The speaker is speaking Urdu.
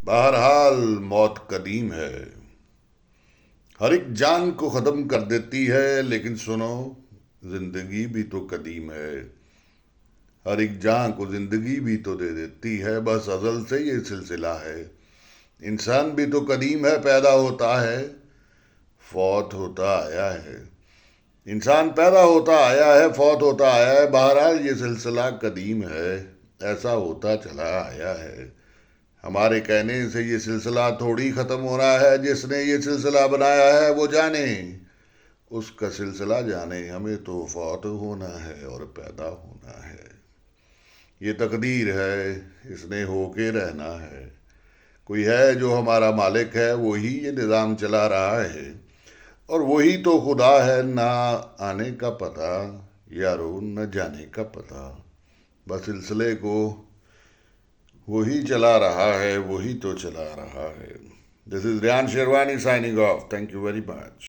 بہرحال موت قدیم ہے، ہر ایک جان کو ختم کر دیتی ہے، لیکن سنو زندگی بھی تو قدیم ہے۔ ہر ایک جان کو زندگی بھی تو دے دیتی ہے، بس ازل سے یہ سلسلہ ہے۔ انسان بھی تو قدیم ہے، پیدا ہوتا ہے فوت ہوتا آیا ہے۔ انسان پیدا ہوتا آیا ہے، فوت ہوتا آیا ہے، بہرحال یہ سلسلہ قدیم ہے، ایسا ہوتا چلا آیا ہے۔ ہمارے کہنے سے یہ سلسلہ تھوڑی ختم ہو رہا ہے، جس نے یہ سلسلہ بنایا ہے وہ جانے، اس کا سلسلہ جانے، ہمیں تو فوت ہونا ہے اور پیدا ہونا ہے۔ یہ تقدیر ہے، اس نے ہو کے رہنا ہے۔ کوئی ہے جو ہمارا مالک ہے، وہی یہ نظام چلا رہا ہے، اور وہی تو خدا ہے۔ نہ آنے کا پتہ یارو، نہ جانے کا پتہ، بس سلسلے کو وہی چلا رہا ہے، وہی تو چلا رہا ہے۔ This is Rayan Sherwani signing off. Thank you very much.